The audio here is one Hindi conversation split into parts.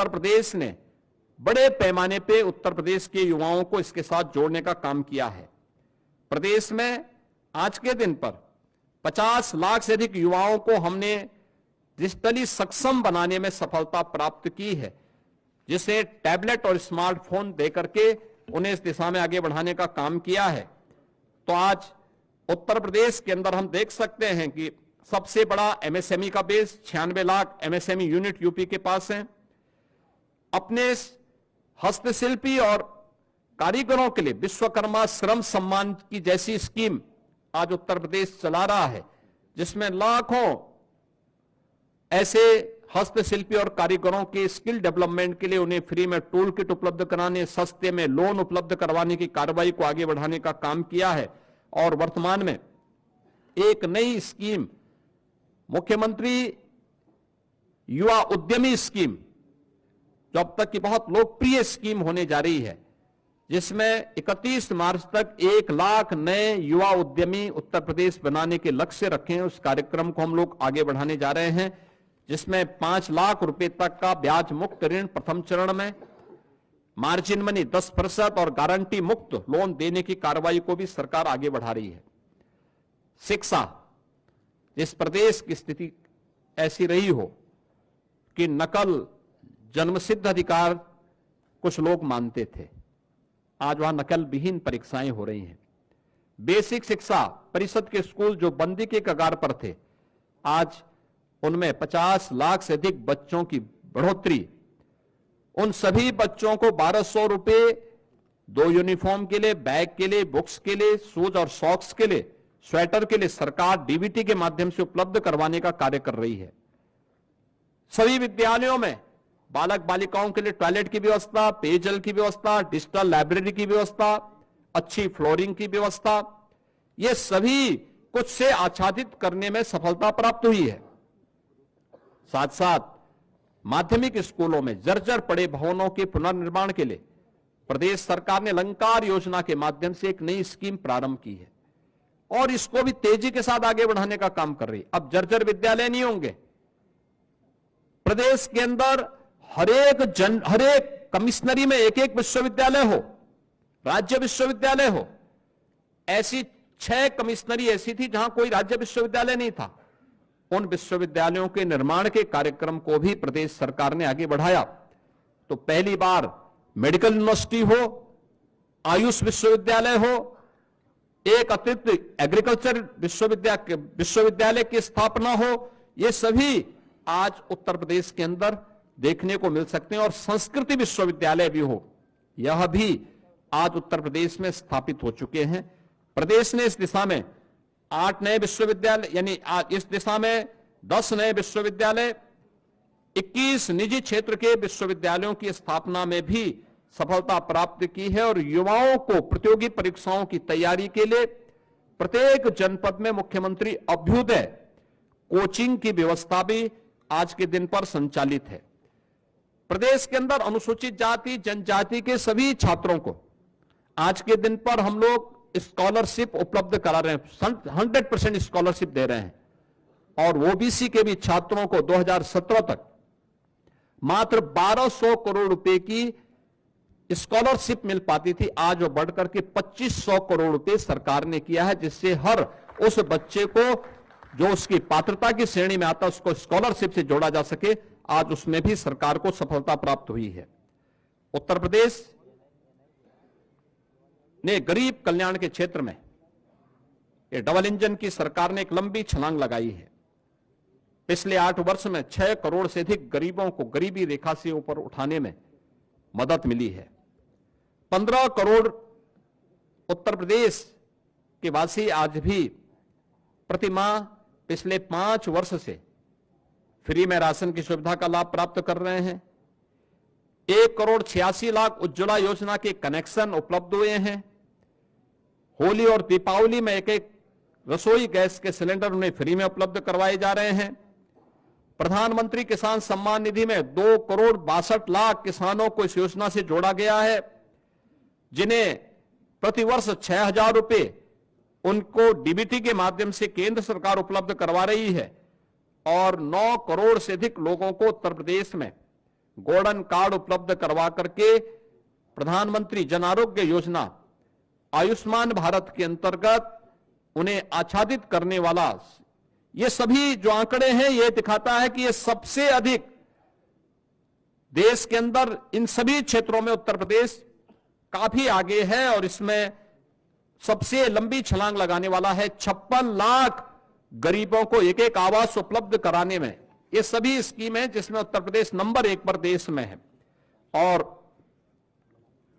उत्तर प्रदेश ने बड़े पैमाने पे उत्तर प्रदेश के युवाओं को इसके साथ जोड़ने का काम किया है। प्रदेश में आज के दिन पर 50 लाख से अधिक युवाओं को हमने डिजिटली सक्षम बनाने में सफलता प्राप्त की है, जिसे टैबलेट और स्मार्टफोन देकर के उन्हें इस दिशा में आगे बढ़ाने का काम किया है। तो आज उत्तर प्रदेश के अंदर हम देख सकते हैं कि सबसे बड़ा एमएसएमई का base 96 lakh MSME unit UP के पास है। अपने हस्तशिल्पी और कारीगरों के लिए विश्वकर्मा श्रम सम्मान की जैसी स्कीम आज उत्तर प्रदेश चला रहा है, जिसमें लाखों ऐसे हस्तशिल्पी और कारीगरों के स्किल डेवलपमेंट के लिए उन्हें फ्री में टूल किट उपलब्ध कराने, सस्ते में लोन उपलब्ध करवाने की कार्रवाई को आगे बढ़ाने का काम किया है। और वर्तमान में एक नई स्कीम मुख्यमंत्री युवा उद्यमी स्कीम, जो अब तक की बहुत लोकप्रिय स्कीम होने जा रही है, जिसमें 31 मार्च तक 1 लाख नए युवा उद्यमी उत्तर प्रदेश बनाने के लक्ष्य रखे हैं। उस कार्यक्रम को हम लोग आगे बढ़ाने जा रहे हैं, जिसमें 5 लाख रुपए तक का ब्याज मुक्त ऋण प्रथम चरण में, मार्जिन मनी 10% और गारंटी मुक्त लोन देने की कार्रवाई को भी सरकार आगे बढ़ा रही है। शिक्षा, जिस प्रदेश की स्थिति ऐसी रही हो कि नकल जन्मसिद्ध अधिकार कुछ लोग मानते थे, आज वहां नकल विहीन परीक्षाएं हो रही हैं। बेसिक शिक्षा परिषद के स्कूल जो बंदी के कगार पर थे, आज उनमें 50 लाख से अधिक बच्चों की बढ़ोतरी। उन सभी बच्चों को 1200 रुपए 2 यूनिफॉर्म के लिए, बैग के लिए, बुक्स के लिए, शूज और सॉक्स के लिए, स्वेटर के लिए सरकार डीबीटी के माध्यम से उपलब्ध करवाने का कार्य कर रही है। सभी विद्यालयों में बालक बालिकाओं के लिए टॉयलेट की व्यवस्था, पेयजल की व्यवस्था, डिजिटल लाइब्रेरी की व्यवस्था, अच्छी फ्लोरिंग की व्यवस्था, ये सभी कुछ से आच्छादित करने में सफलता प्राप्त हुई है। साथ साथ माध्यमिक स्कूलों में जर्जर पड़े भवनों के पुनर्निर्माण के लिए प्रदेश सरकार ने अलंकार योजना के माध्यम से एक नई स्कीम प्रारंभ की है और इसको भी तेजी के साथ आगे बढ़ाने का काम कर रही है। अब जर्जर विद्यालय नहीं होंगे। प्रदेश के अंदर हर एक कमिश्नरी में एक एक विश्वविद्यालय हो, राज्य विश्वविद्यालय हो। ऐसी 6 कमिश्नरी ऐसी थी जहां कोई राज्य विश्वविद्यालय नहीं था। उन विश्वविद्यालयों के निर्माण के कार्यक्रम को भी प्रदेश सरकार ने आगे बढ़ाया। तो पहली बार मेडिकल यूनिवर्सिटी हो, आयुष विश्वविद्यालय हो, एक अतिरिक्त एग्रीकल्चर विश्वविद्यालय की स्थापना हो, ये सभी आज उत्तर प्रदेश के अंदर देखने को मिल सकते हैं। और संस्कृति विश्वविद्यालय भी हो, यह भी आज उत्तर प्रदेश में स्थापित हो चुके हैं। प्रदेश ने इस दिशा में 8 नए विश्वविद्यालय, यानी इस दिशा में 10 नए विश्वविद्यालय, 21 निजी क्षेत्र के विश्वविद्यालयों की स्थापना में भी सफलता प्राप्त की है। और युवाओं को प्रतियोगी परीक्षाओं की तैयारी के लिए प्रत्येक जनपद में मुख्यमंत्री अभ्युदय कोचिंग की व्यवस्था भी आज के दिन पर संचालित है। प्रदेश के अंदर अनुसूचित जाति जनजाति के सभी छात्रों को आज के दिन पर हम लोग स्कॉलरशिप उपलब्ध करा रहे हैं, 100% स्कॉलरशिप दे रहे हैं। और ओबीसी के भी छात्रों को 2017 तक मात्र 1200 करोड़ रुपए की स्कॉलरशिप मिल पाती थी, आज वो बढ़कर के 2500 करोड़ रुपए सरकार ने किया है, जिससे हर उस बच्चे को जो उसकी पात्रता की श्रेणी में आता है उसको स्कॉलरशिप से जोड़ा जा सके। आज उसमें भी सरकार को सफलता प्राप्त हुई है। उत्तर प्रदेश ने गरीब कल्याण के क्षेत्र में ये डबल इंजन की सरकार ने एक लंबी छलांग लगाई है। पिछले 8 वर्ष में 6 करोड़ से अधिक गरीबों को गरीबी रेखा से ऊपर उठाने में मदद मिली है। 15 करोड़ उत्तर प्रदेश के वासी आज भी प्रतिमाह पिछले 5 वर्ष से फ्री में राशन की सुविधा का लाभ प्राप्त कर रहे हैं। 1 करोड़ 86 लाख उज्ज्वला योजना के कनेक्शन उपलब्ध हुए हैं। होली और दीपावली में एक रसोई गैस के सिलेंडर उन्हें फ्री में उपलब्ध करवाए जा रहे हैं। प्रधानमंत्री किसान सम्मान निधि में 2 करोड़ 62 लाख किसानों को इस योजना से जोड़ा गया है, जिन्हें प्रतिवर्ष 6000 रुपए उनको डीबीटी के माध्यम से केंद्र सरकार उपलब्ध करवा रही है। और 9 करोड़ से अधिक लोगों को उत्तर प्रदेश में गोल्डन कार्ड उपलब्ध करवा करके प्रधानमंत्री जन आरोग्य योजना आयुष्मान भारत के अंतर्गत उन्हें आच्छादित करने वाला, ये सभी जो आंकड़े हैं ये दिखाता है कि ये सबसे अधिक देश के अंदर इन सभी क्षेत्रों में उत्तर प्रदेश काफी आगे है और इसमें सबसे लंबी छलांग लगाने वाला है। 56 लाख गरीबों को एक एक आवास उपलब्ध कराने में ये सभी स्कीम है जिसमें उत्तर प्रदेश नंबर 1 पर देश में है। और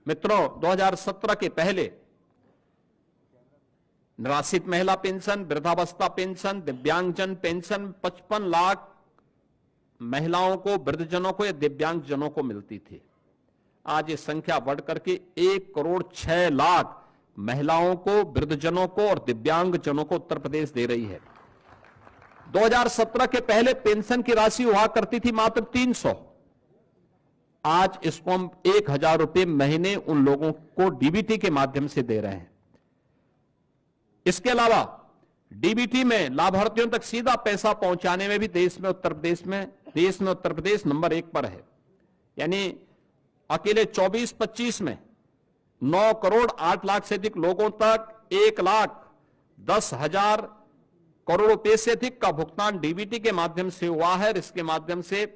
मित्रों, 2017 के पहले निराश्रित महिला पेंशन, वृद्धावस्था पेंशन, दिव्यांगजन पेंशन 55 लाख महिलाओं को, वृद्धजनों को या दिव्यांगजनों को मिलती थी। आज ये संख्या बढ़ करके 1,06,00,000 महिलाओं को, वृद्धजनों को और दिव्यांगजनों को उत्तर प्रदेश दे रही है। 2017 के पहले पेंशन की राशि हुआ करती थी मात्र 300। आज इसको हम 1,000 रुपए महीने उन लोगों को डीबीटी के माध्यम से दे रहे हैं। इसके अलावा डीबीटी में लाभार्थियों तक सीधा पैसा पहुंचाने में भी देश में उत्तर प्रदेश नंबर 1 पर है। यानी अकेले 24-25 में 9 करोड़ 8 लाख से अधिक लोगों तक 1,10,000 करोड़ रुपए से अधिक का भुगतान डीबीटी के माध्यम से हुआ है। इसके माध्यम से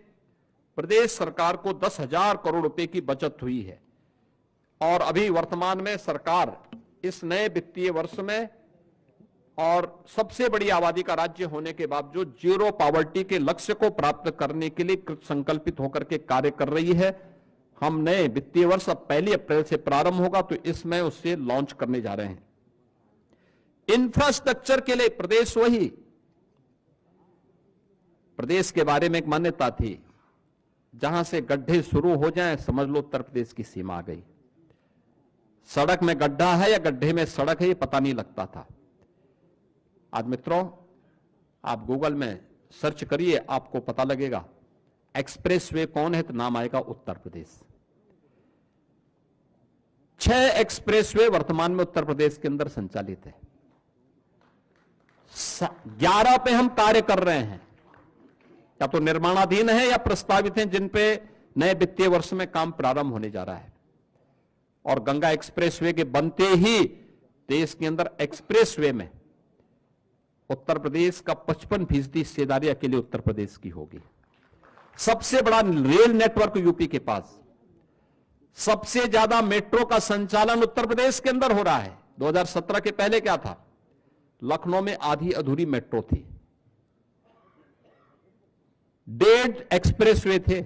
प्रदेश सरकार को 10,000 करोड़ रुपए की बचत हुई है। और अभी वर्तमान में सरकार इस नए वित्तीय वर्ष में और सबसे बड़ी आबादी का राज्य होने के बावजूद जीरो पॉवर्टी के लक्ष्य को प्राप्त करने के लिए कृत संकल्पित होकर के कार्य कर रही है। हम नए वित्तीय वर्ष अब 1 अप्रैल से प्रारंभ होगा तो इसमें उससे लॉन्च करने जा रहे हैं। इंफ्रास्ट्रक्चर के लिए प्रदेश के बारे में एक मान्यता थी, जहां से गड्ढे शुरू हो जाएं समझ लो उत्तर प्रदेश की सीमा आ गई। सड़क में गड्ढा है या गड्ढे में सड़क है ये पता नहीं लगता था। आज मित्रों, आप गूगल में सर्च करिए, आपको पता लगेगा एक्सप्रेसवे कौन है तो नाम आएगा उत्तर प्रदेश। 6 एक्सप्रेसवे वर्तमान में उत्तर प्रदेश के अंदर संचालित है। 11 पे हम कार्य कर रहे हैं, या तो निर्माणाधीन है या प्रस्तावित हैं, जिन पे नए वित्तीय वर्ष में काम प्रारंभ होने जा रहा है। और गंगा एक्सप्रेसवे के बनते ही देश के अंदर एक्सप्रेसवे में उत्तर प्रदेश का 55% हिस्सेदारी अकेले उत्तर प्रदेश की होगी। सबसे बड़ा रेल नेटवर्क यूपी के पास, सबसे ज्यादा मेट्रो का संचालन उत्तर प्रदेश के अंदर हो रहा है। 2017 के पहले क्या था? लखनऊ में आधी अधूरी मेट्रो थी, 1.5 एक्सप्रेसवे थे।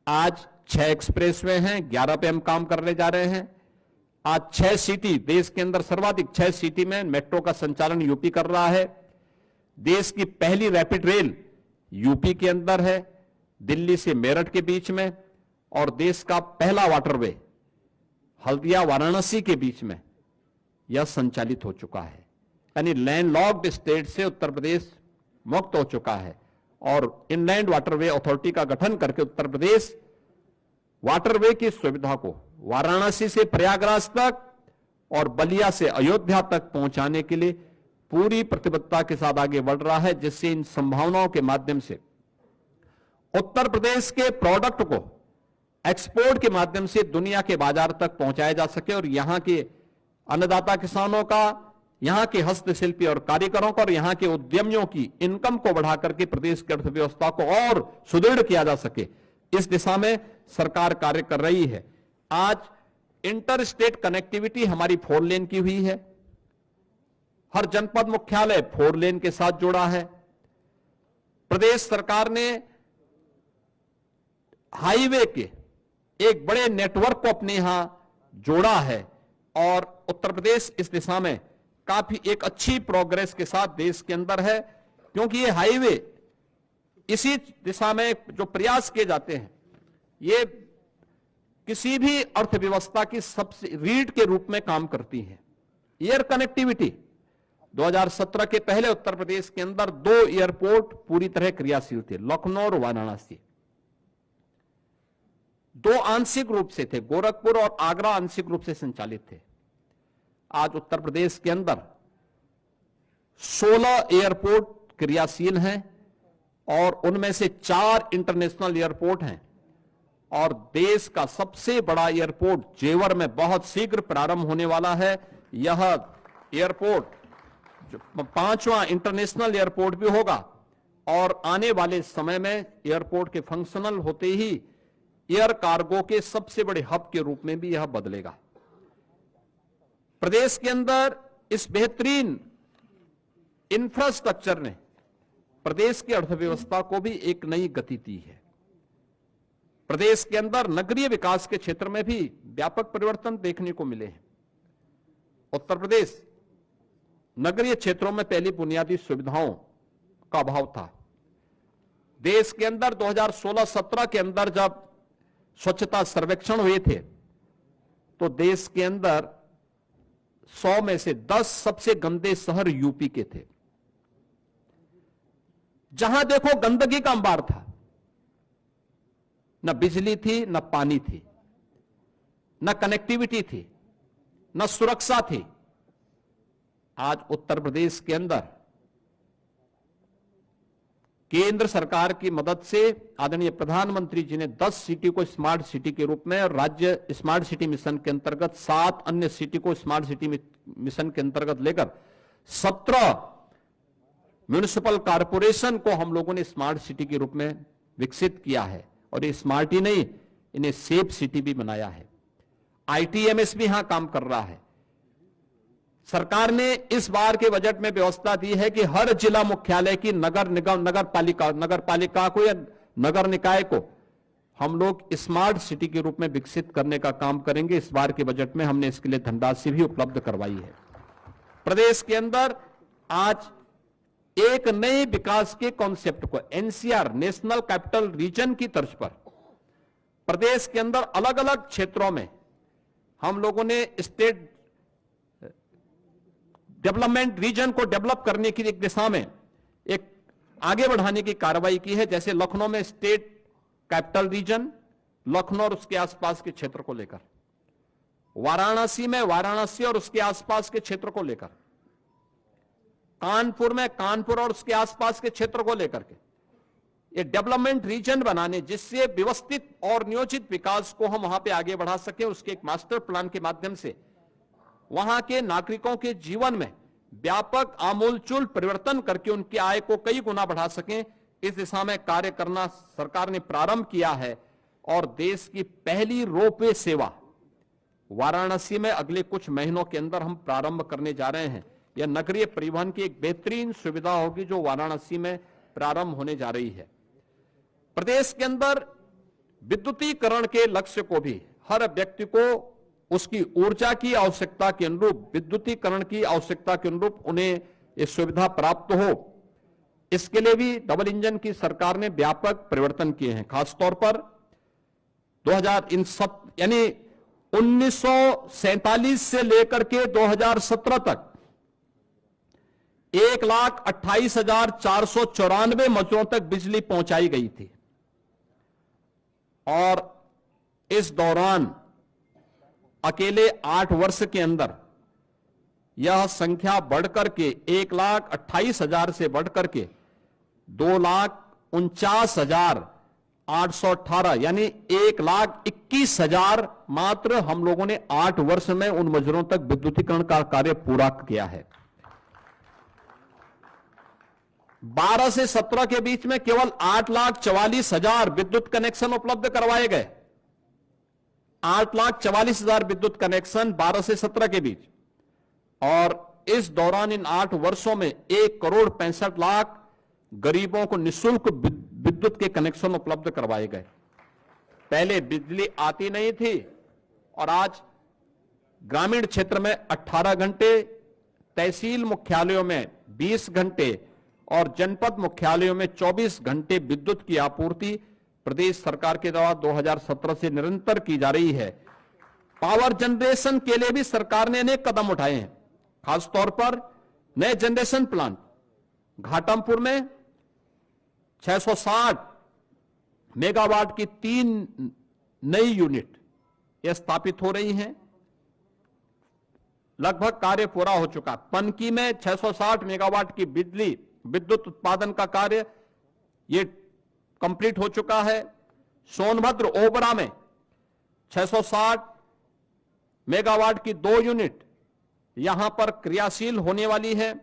आज 6 एक्सप्रेसवे हैं, 11 पे हम काम करने जा रहे हैं। आज 6 सिटी, देश के अंदर सर्वाधिक 6 सिटी में मेट्रो का संचालन यूपी कर रहा है। देश की पहली रैपिड रेल यूपी के अंदर है, दिल्ली से मेरठ के बीच में। और देश का पहला वाटरवे हल्दिया वाराणसी के बीच में यह संचालित हो चुका है। यानी लैंडलॉक्ड स्टेट से उत्तर प्रदेश मुक्त हो चुका है। और इनलैंड वाटरवे अथॉरिटी का गठन करके उत्तर प्रदेश वाटरवे की सुविधा को वाराणसी से प्रयागराज तक और बलिया से अयोध्या तक पहुंचाने के लिए पूरी प्रतिबद्धता के साथ आगे बढ़ रहा है, जिससे इन संभावनाओं के माध्यम से उत्तर प्रदेश के प्रोडक्ट को एक्सपोर्ट के माध्यम से दुनिया के बाजार तक पहुंचाया जा सके और यहां के अन्नदाता किसानों का, यहां के हस्तशिल्पी और कारीगरों का और यहां के उद्यमियों की इनकम को बढ़ा करके प्रदेश की अर्थव्यवस्था को और सुदृढ़ किया जा सके, इस दिशा में सरकार कार्य कर रही है। आज इंटर स्टेट कनेक्टिविटी हमारी 4 लेन की हुई है। हर जनपद मुख्यालय 4 लेन के साथ जुड़ा है। प्रदेश सरकार ने हाईवे के एक बड़े नेटवर्क को अपने यहां जोड़ा है और उत्तर प्रदेश इस दिशा में काफी एक अच्छी प्रोग्रेस के साथ देश के अंदर है, क्योंकि ये हाईवे इसी दिशा में जो प्रयास किए जाते हैं ये किसी भी अर्थव्यवस्था की सबसे रीढ़ के रूप में काम करती है। एयर कनेक्टिविटी 2017 के पहले उत्तर प्रदेश के अंदर 2 एयरपोर्ट पूरी तरह क्रियाशील थे, लखनऊ और वाराणसी। 2 आंशिक रूप से थे, गोरखपुर और आगरा आंशिक रूप से संचालित थे। आज उत्तर प्रदेश के अंदर 16 एयरपोर्ट क्रियाशील हैं और उनमें से 4 इंटरनेशनल एयरपोर्ट हैं और देश का सबसे बड़ा एयरपोर्ट जेवर में बहुत शीघ्र प्रारंभ होने वाला है। यह एयरपोर्ट 5वां इंटरनेशनल एयरपोर्ट भी होगा और आने वाले समय में एयरपोर्ट के फंक्शनल होते ही एयर कार्गो के सबसे बड़े हब के रूप में भी यह बदलेगा। प्रदेश के अंदर इस बेहतरीन इंफ्रास्ट्रक्चर ने प्रदेश की अर्थव्यवस्था को भी एक नई गति दी है। प्रदेश के अंदर नगरीय विकास के क्षेत्र में भी व्यापक परिवर्तन देखने को मिले हैं। उत्तर प्रदेश नगरीय क्षेत्रों में पहली बुनियादी सुविधाओं का अभाव था। देश के अंदर 2016-17 के अंदर जब स्वच्छता सर्वेक्षण हुए थे तो देश के अंदर 100 में से 10 सबसे गंदे शहर यूपी के थे। जहां देखो गंदगी का अंबार था, न बिजली थी, न पानी थी, न कनेक्टिविटी थी, न सुरक्षा थी। आज उत्तर प्रदेश के अंदर केंद्र सरकार की मदद से आदरणीय प्रधानमंत्री जी ने 10 सिटी को स्मार्ट सिटी के रूप में और राज्य स्मार्ट सिटी मिशन के अंतर्गत 7 अन्य सिटी को स्मार्ट सिटी मिशन के अंतर्गत लेकर 17 म्युनिसिपल कॉरपोरेशन को हम लोगों ने स्मार्ट सिटी के रूप में विकसित किया है। और ये स्मार्ट ही नहीं, इन्हें सेफ सिटी भी बनाया है। आईटीएमएस भी यहां काम कर रहा है। सरकार ने इस बार के बजट में व्यवस्था दी है कि हर जिला मुख्यालय की नगर निगम, नगर पालिका को या नगर निकाय को हम लोग स्मार्ट सिटी के रूप में विकसित करने का काम करेंगे। इस बार के बजट में हमने इसके लिए धनराशि भी उपलब्ध करवाई है। प्रदेश के अंदर आज एक नए विकास के कॉन्सेप्ट को एनसीआर, नेशनल कैपिटल रीजन की तर्ज पर प्रदेश के अंदर अलग अलग क्षेत्रों में हम लोगों ने स्टेट डेवलपमेंट रीजन को डेवलप करने की एक दिशा में एक आगे बढ़ाने की कार्रवाई की है। जैसे लखनऊ में स्टेट कैपिटल रीजन, लखनऊ और उसके आसपास के क्षेत्र को लेकर, वाराणसी में वाराणसी और उसके आसपास के क्षेत्र को लेकर, कानपुर में कानपुर और उसके आसपास के क्षेत्र को लेकर के ये डेवलपमेंट रीजन बनाने, जिससे व्यवस्थित और नियोजित विकास को हम वहां पे आगे बढ़ा सके। उसके एक मास्टर प्लान के माध्यम से वहां के नागरिकों के जीवन में व्यापक आमूलचूल परिवर्तन करके उनकी आय को कई गुना बढ़ा सकें, इस दिशा में कार्य करना सरकार ने प्रारंभ किया है। और देश की पहली रोपवे सेवा वाराणसी में अगले कुछ महीनों के अंदर हम प्रारंभ करने जा रहे हैं। यह नगरीय परिवहन की एक बेहतरीन सुविधा होगी जो वाराणसी में प्रारंभ होने जा रही है। प्रदेश के अंदर विद्युतीकरण के लक्ष्य को भी हर व्यक्ति को उसकी ऊर्जा की आवश्यकता के अनुरूप, विद्युतीकरण की आवश्यकता के अनुरूप उन्हें ये सुविधा प्राप्त हो, इसके लिए भी डबल इंजन की सरकार ने व्यापक परिवर्तन किए हैं। खासतौर पर 1947 से लेकर के 2017 तक 1,28,494 मजदूरों तक बिजली पहुंचाई गई थी और इस दौरान अकेले 8 वर्ष के अंदर यह संख्या बढ़कर के 1,28,000 से बढ़कर के 2,49,818 यानी 1,21,000 मात्र हम लोगों ने 8 वर्ष में उन मजदूरों तक विद्युतीकरण का कार्य पूरा किया है। 12 से 17 के बीच में केवल 8,44,000 विद्युत कनेक्शन उपलब्ध करवाए गए। 8,44,000 विद्युत कनेक्शन 12 से 17 के बीच, और इस दौरान इन 8 वर्षों में 1,65,00,000 गरीबों को निःशुल्क विद्युत के कनेक्शन उपलब्ध करवाए गए। पहले बिजली आती नहीं थी और आज ग्रामीण क्षेत्र में 18 घंटे, तहसील मुख्यालयों में 20 घंटे और जनपद मुख्यालयों में 24 घंटे विद्युत की आपूर्ति प्रदेश सरकार के द्वारा 2017 से निरंतर की जा रही है। पावर जनरेशन के लिए भी सरकार ने अनेक कदम उठाए हैं। खासतौर पर नए जनरेशन प्लांट घाटमपुर में 660 मेगावाट की 3 नई यूनिट ये स्थापित हो रही हैं। लगभग कार्य पूरा हो चुका। पनकी में 660 मेगावाट की विद्युत उत्पादन का कार्य ये कंप्लीट हो चुका है। सोनभद्र ओबरा में 660 मेगावाट की 2 यूनिट यहां पर क्रियाशील होने वाली है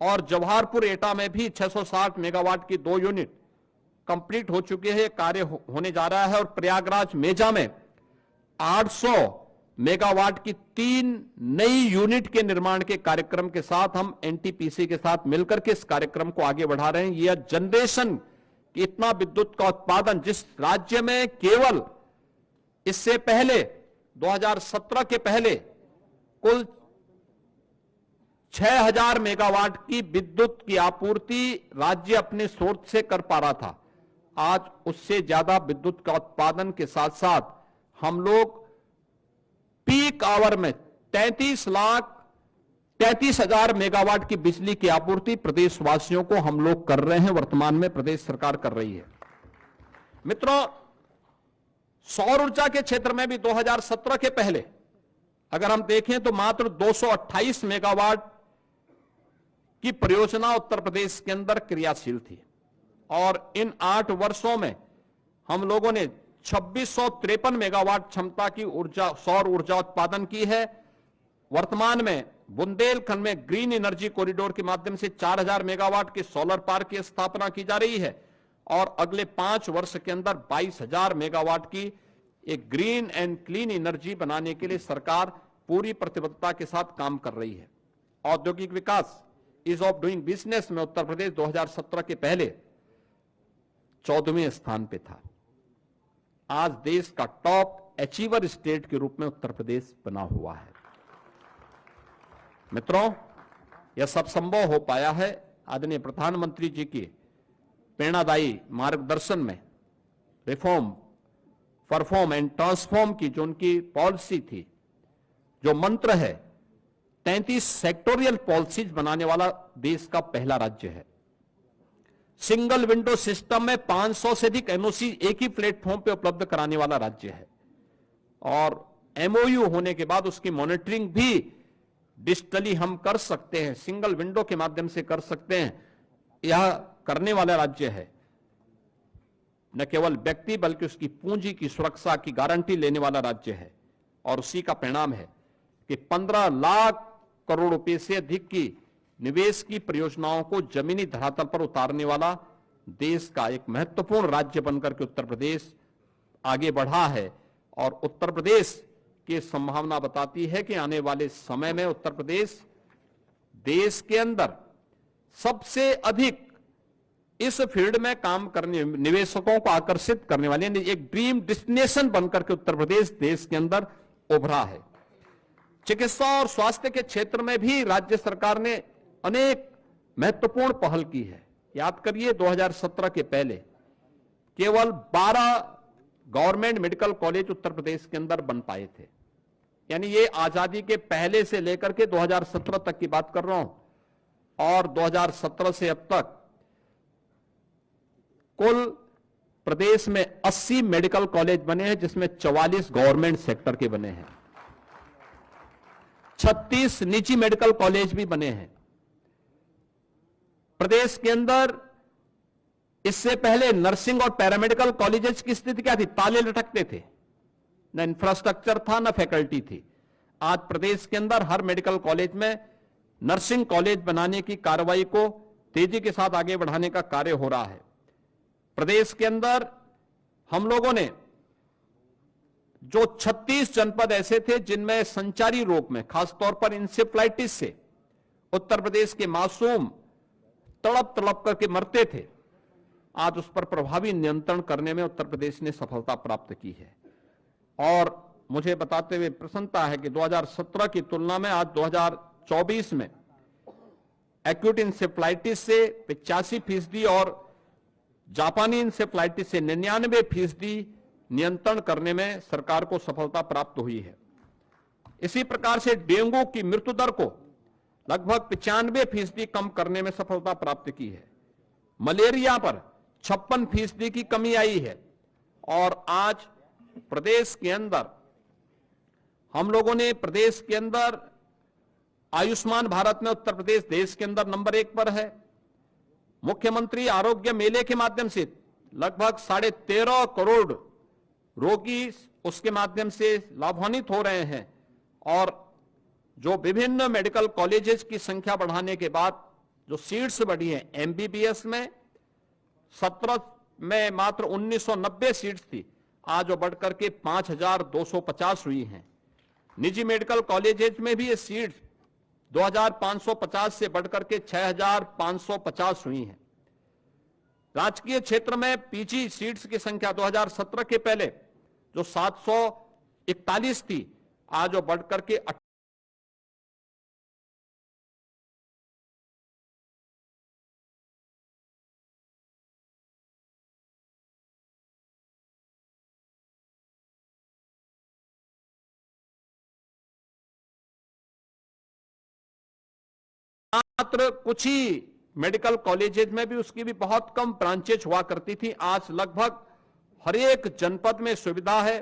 और जवाहरपुर एटा में भी 660 मेगावाट की 2 यूनिट कंप्लीट हो चुके हैं, कार्य होने जा रहा है। और प्रयागराज मेजा में 800 मेगावाट की 3 नई यूनिट के निर्माण के कार्यक्रम के साथ हम एनटीपीसी के साथ मिलकर के इस कार्यक्रम को आगे बढ़ा रहे हैं। यह जनरेशन कि इतना विद्युत का उत्पादन जिस राज्य में केवल इससे पहले 2017 के पहले कुल 6000 मेगावाट की विद्युत की आपूर्ति राज्य अपने स्रोत से कर पा रहा था, आज उससे ज्यादा विद्युत का उत्पादन के साथ साथ हम लोग पीक आवर में 33,33,000 मेगावाट की बिजली की आपूर्ति प्रदेशवासियों को हम लोग कर रहे हैं, वर्तमान में प्रदेश सरकार कर रही है। मित्रों, सौर ऊर्जा के क्षेत्र में भी 2017 के पहले अगर हम देखें तो मात्र 228 मेगावाट की परियोजना उत्तर प्रदेश के अंदर क्रियाशील थी और इन 8 वर्षों में हम लोगों ने 2653 मेगावाट क्षमता की सौर ऊर्जा उत्पादन की है। वर्तमान में बुंदेलखंड में ग्रीन एनर्जी कॉरिडोर के माध्यम से 4000 मेगावाट के सोलर पार्क की स्थापना की जा रही है और अगले 5 वर्ष के अंदर 22,000 मेगावाट की एक ग्रीन एंड क्लीन एनर्जी बनाने के लिए सरकार पूरी प्रतिबद्धता के साथ काम कर रही है। औद्योगिक विकास ईज ऑफ डूइंग बिजनेस में उत्तर प्रदेश 2017 के पहले 14वें स्थान पे था। आज देश का टॉप अचीवर स्टेट के रूप में उत्तर प्रदेश बना हुआ है। मित्रों, यह सब संभव हो पाया है आदरणीय प्रधानमंत्री जी की प्रेरणादायी मार्गदर्शन में। रिफॉर्म, परफॉर्म एंड ट्रांसफॉर्म की जो उनकी पॉलिसी थी, जो मंत्र है, 33 सेक्टोरियल पॉलिसीज बनाने वाला देश का पहला राज्य है। सिंगल विंडो सिस्टम में 500 से अधिक एनओसी एक ही प्लेटफॉर्म पे उपलब्ध कराने वाला राज्य है और एमओयू होने के बाद उसकी मॉनिटरिंग भी डिजिटली हम कर सकते हैं, सिंगल विंडो के माध्यम से कर सकते हैं। यह करने वाला राज्य है। न केवल व्यक्ति बल्कि उसकी पूंजी की सुरक्षा की गारंटी लेने वाला राज्य है और उसी का परिणाम है कि 15 लाख करोड़ रुपए से अधिक की निवेश की परियोजनाओं को जमीनी धरातल पर उतारने वाला देश का एक महत्वपूर्ण राज्य बनकर के उत्तर प्रदेश आगे बढ़ा है। और उत्तर प्रदेश की संभावना बताती है कि आने वाले समय में उत्तर प्रदेश देश के अंदर सबसे अधिक इस फील्ड में काम करने, निवेशकों को आकर्षित करने वाले एक ड्रीम डेस्टिनेशन बनकर के उत्तर प्रदेश देश के अंदर उभरा है। चिकित्सा और स्वास्थ्य के क्षेत्र में भी राज्य सरकार ने अनेक महत्वपूर्ण पहल की है। याद करिए, 2017 के पहले केवल 12 government medical college Uttar Pradesh के अंदर बन पाए थे। यानी ये आजादी के पहले से लेकर के 2017 तक की बात कर रहा हूं और 2017 से अब तक कुल प्रदेश में 80 मेडिकल कॉलेज बने हैं, जिसमें 44 गवर्नमेंट सेक्टर के बने हैं, 36 निजी मेडिकल कॉलेज भी बने हैं। प्रदेश के अंदर इससे पहले नर्सिंग और पैरामेडिकल कॉलेजेस की स्थिति क्या थी? ताले लटकते थे, न इंफ्रास्ट्रक्चर था न फैकल्टी थी। आज प्रदेश के अंदर हर मेडिकल कॉलेज में नर्सिंग कॉलेज बनाने की कार्रवाई को तेजी के साथ आगे बढ़ाने का कार्य हो रहा है। प्रदेश के अंदर हम लोगों ने जो 36 जनपद ऐसे थे जिनमें संचारी रोग में खासतौर पर इंसेफ्लाइटिस से उत्तर प्रदेश के मासूम तड़प तड़प करके मरते थे, आज उस पर प्रभावी नियंत्रण करने में उत्तर प्रदेश ने सफलता प्राप्त की है। और मुझे बताते हुए प्रसन्नता है कि 2017 की तुलना में आज 2024 में एक्यूट इंसेफ्लाइटिस से 85% और जापानी इंसेफ्लाइटिस से 99% नियंत्रण करने में सरकार को सफलता प्राप्त हुई है। इसी प्रकार से डेंगू की मृत्यु दर को लगभग 95% कम करने में सफलता प्राप्त की है। मलेरिया पर 56% की कमी आई है और आज प्रदेश के अंदर हम लोगों ने प्रदेश के अंदर आयुष्मान भारत में उत्तर प्रदेश देश के अंदर नंबर 1 पर है। मुख्यमंत्री आरोग्य मेले के माध्यम से लगभग 13.5 करोड़ रोगी उसके माध्यम से लाभान्वित हो रहे हैं। और जो विभिन्न मेडिकल कॉलेजेस की संख्या बढ़ाने के बाद जो सीट्स बढ़ी हैं, एमबीबीएस में 17 में मात्र 1990 सीट्स थी, आज वो बढ़कर के 5250 हुई हैं। निजी मेडिकल कॉलेजेस में भी ये सीट्स 2550 से बढ़कर के 6550 हुई हैं। राजकीय क्षेत्र में पीजी सीट्स की संख्या 2017 के पहले जो 741 थी, आज वो बढ़कर के 'मात्र कुछ ही मेडिकल कॉलेजेस में भी उसकी भी बहुत कम ब्रांचेज हुआ करती थी। आज लगभग हर एक जनपद में सुविधा है।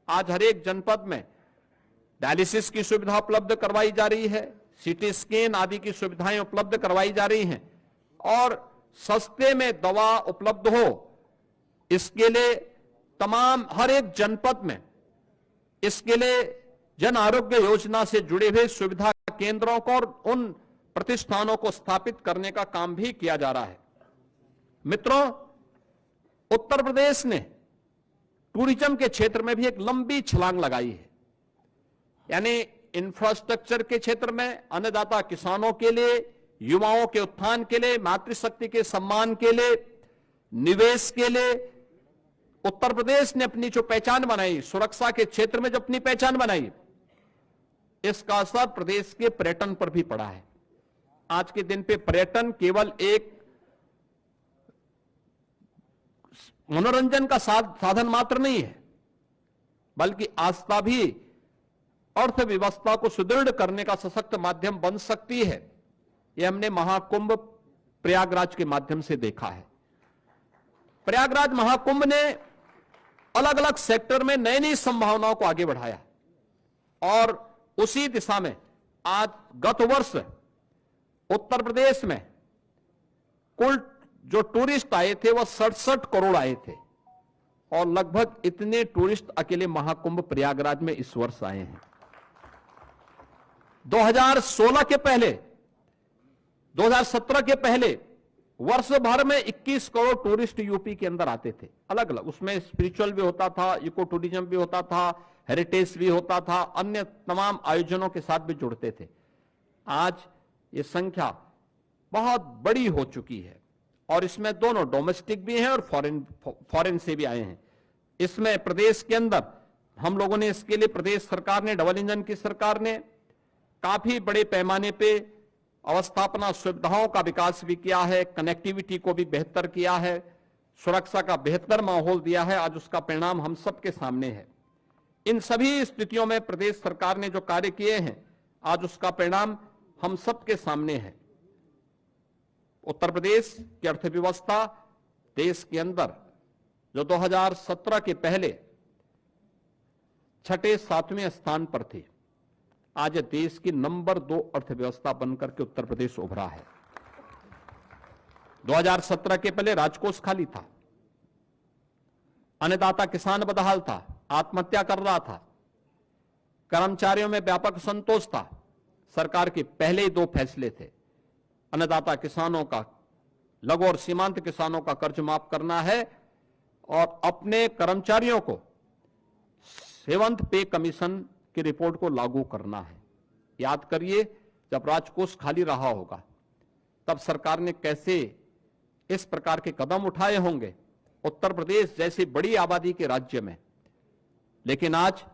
आज हर एक जनपद में डायलिसिस की सुविधा उपलब्ध करवाई जा रही है, सीटी स्कैन आदि की सुविधाएं उपलब्ध करवाई जा रही हैं और सस्ते में दवा उपलब्ध हो, इसके लिए तमाम हर एक जनपद में इसके लिए जन आरोग्य योजना से जुड़े हुए सुविधा केंद्रों को और उन प्रतिष्ठानों को स्थापित करने का काम भी किया जा रहा है। मित्रों, उत्तर प्रदेश ने टूरिज्म के क्षेत्र में भी एक लंबी छलांग लगाई है। यानी इंफ्रास्ट्रक्चर के क्षेत्र में अन्नदाता किसानों के लिए, युवाओं के उत्थान के लिए, मातृशक्ति के सम्मान के लिए, निवेश के लिए उत्तर प्रदेश ने अपनी जो पहचान बनाई, सुरक्षा के क्षेत्र में जो अपनी पहचान बनाई, इसका असर प्रदेश के पर्यटन पर भी पड़ा है। आज के दिन पे पर्यटन केवल एक मनोरंजन का साधन मात्र नहीं है, बल्कि आस्था भी अर्थव्यवस्था को सुदृढ़ करने का सशक्त माध्यम बन सकती है। यह हमने महाकुंभ प्रयागराज के माध्यम से देखा है। प्रयागराज महाकुंभ ने अलग अलग सेक्टर में नई नई संभावनाओं को आगे बढ़ाया और उसी दिशा में आज गत वर्ष उत्तर प्रदेश में कुल जो टूरिस्ट आए थे वह 67 करोड़ आए थे और लगभग इतने टूरिस्ट अकेले महाकुंभ प्रयागराज में इस वर्ष आए हैं। 2016 के पहले, 2017 के पहले वर्ष भर में 21 करोड़ टूरिस्ट यूपी के अंदर आते थे। अलग अलग, उसमें स्पिरिचुअल भी होता था, इको टूरिज्म भी होता था, हेरिटेज भी होता था, अन्य तमाम आयोजनों के साथ भी जुड़ते थे। आज ये संख्या बहुत बड़ी हो चुकी है और इसमें दोनों डोमेस्टिक भी हैं और फॉरेन से भी आए हैं। इसमें प्रदेश के अंदर हम लोगों ने इसके लिए प्रदेश सरकार ने, डबल इंजन की सरकार ने काफी बड़े पैमाने पे अवस्थापना सुविधाओं का विकास भी किया है, कनेक्टिविटी को भी बेहतर किया है, सुरक्षा का बेहतर माहौल दिया है। आज उसका परिणाम हम सबके सामने है। इन सभी स्थितियों में प्रदेश सरकार ने जो कार्य किए हैं, आज उसका परिणाम हम सबके सामने है। उत्तर प्रदेश की अर्थव्यवस्था देश के अंदर जो 2017 के पहले 6-7वें स्थान पर थी, आज देश की नंबर 2 अर्थव्यवस्था बनकर के उत्तर प्रदेश उभरा है। 2017 के पहले राजकोष खाली था, अन्नदाता किसान बदहाल था, आत्महत्या कर रहा था, कर्मचारियों में व्यापक असंतोष था। सरकार के पहले ही 2 फैसले थे, अन्नदाता किसानों का, लघु और सीमांत किसानों का कर्ज माफ करना है और अपने कर्मचारियों को 7th पे कमीशन की रिपोर्ट को लागू करना है। याद करिए, जब राजकोष खाली रहा होगा तब सरकार ने कैसे इस प्रकार के कदम उठाए होंगे उत्तर प्रदेश जैसी बड़ी आबादी के राज्य में, लेकिन आज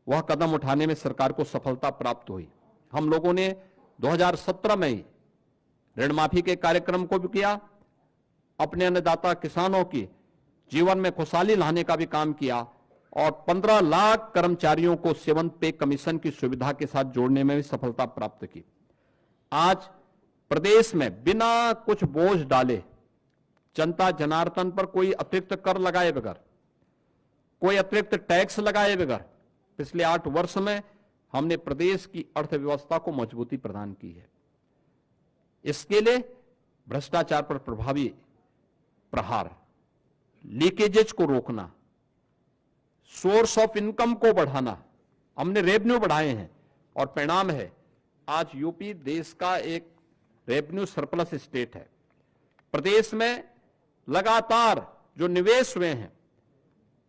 वह कदम उठाने में सरकार को सफलता प्राप्त हुई। हम लोगों ने 2017 में ही ऋण माफी के कार्यक्रम को भी किया, अपने अन्नदाता किसानों की जीवन में खुशहाली लाने का भी काम किया और 15 लाख कर्मचारियों को 7th पे कमीशन की सुविधा के साथ जोड़ने में भी सफलता प्राप्त की। आज प्रदेश में बिना कुछ बोझ डाले, जनता जनार्दन पर कोई अतिरिक्त कर लगाए बगैर, कोई अतिरिक्त टैक्स लगाए बगैर पिछले 8 वर्ष में हमने प्रदेश की अर्थव्यवस्था को मजबूती प्रदान की है। इसके लिए भ्रष्टाचार पर प्रभावी प्रहार, लीकेजेज को रोकना, सोर्स ऑफ इनकम को बढ़ाना, हमने रेवेन्यू बढ़ाए हैं और परिणाम है आज यूपी देश का एक रेवेन्यू सरप्लस स्टेट है। प्रदेश में लगातार जो निवेश हुए हैं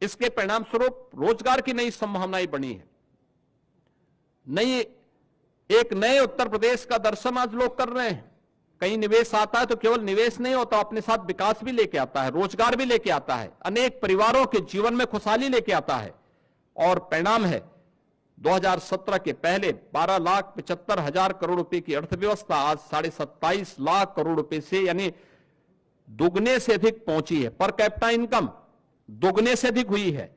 इसके परिणाम स्वरूप रोजगार की नई संभावनाएं बनी है। एक नए उत्तर प्रदेश का दर्शन आज लोग कर रहे हैं। कहीं निवेश आता है तो केवल निवेश नहीं होता, अपने साथ विकास भी लेके आता है, रोजगार भी लेके आता है, अनेक परिवारों के जीवन में खुशहाली लेके आता है। और परिणाम है 2017 के पहले 12,75,000 करोड़ रुपए की अर्थव्यवस्था आज 27.5 लाख करोड़ रुपए से यानी दुगने से अधिक पहुंची है। पर कैपिटा इनकम दुगने से अधिक हुई है।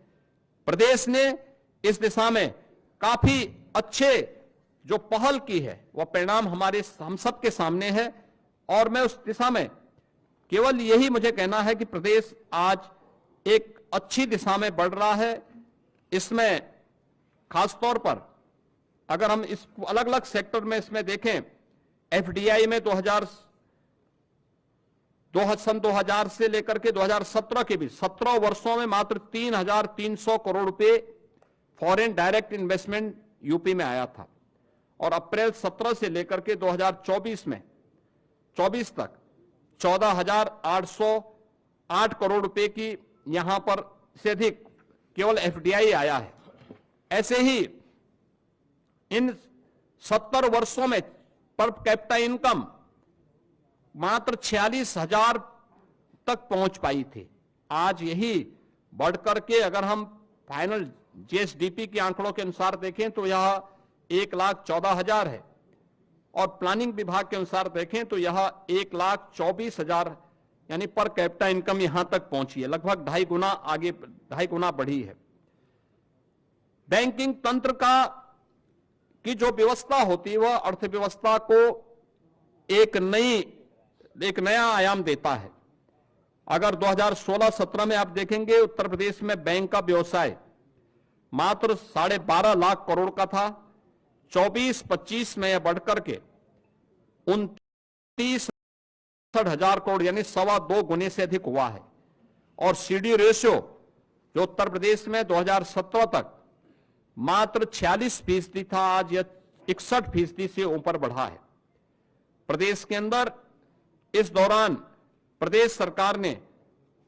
प्रदेश ने इस दिशा में काफी अच्छे जो पहल की है वह परिणाम हम सबके सामने है और मैं उस दिशा में केवल यही मुझे कहना है कि प्रदेश आज एक अच्छी दिशा में बढ़ रहा है। इसमें खासतौर पर अगर हम इस अलग अलग सेक्टर में इसमें देखें, एफडीआई में 2000 से लेकर के 2017 के बीच 17 वर्षों में मात्र 3,300 करोड़ रुपए फॉरेन डायरेक्ट इन्वेस्टमेंट यूपी में आया था और अप्रैल 17 से लेकर के 2024 तक 14,808 करोड़ रुपए की यहां पर से अधिक केवल एफडीआई आया है। ऐसे ही इन 70 वर्षों में पर कैपिटा इनकम मात्र 46,000 तक पहुंच पाई थी। आज यही बढ़कर के अगर हम फाइनल जीएसडीपी के आंकड़ों के अनुसार देखें तो यह 1,14,000 है और प्लानिंग विभाग के अनुसार देखें तो यह 1,24,000 यानी पर कैपिटा इनकम यहां तक पहुंची है, लगभग 2.5 गुना बढ़ी है। बैंकिंग तंत्र की जो व्यवस्था होती है वह अर्थव्यवस्था को एक नया आयाम देता है। अगर 2016-17 में आप देखेंगे उत्तर प्रदेश में बैंक का व्यवसाय मात्र 12.5 लाख करोड़ का था, 24-25 में यह बढ़कर के 29,000 करोड़ यानी 2.25 गुने से अधिक हुआ है। और सीडी रेशियो जो उत्तर प्रदेश में 2017 तक मात्र 46% था, आज यह 61% से ऊपर बढ़ा है। प्रदेश के अंदर इस दौरान प्रदेश सरकार ने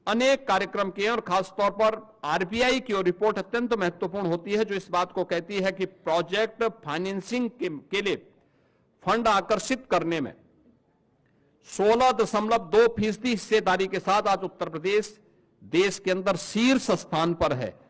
अनेक कार्यक्रम किए और खासतौर पर आरबीआई की और रिपोर्ट अत्यंत महत्वपूर्ण होती है जो इस बात को कहती है कि प्रोजेक्ट फाइनेंसिंग के लिए फंड आकर्षित करने में 16.2% हिस्सेदारी के साथ आज उत्तर प्रदेश देश के अंदर शीर्ष स्थान पर है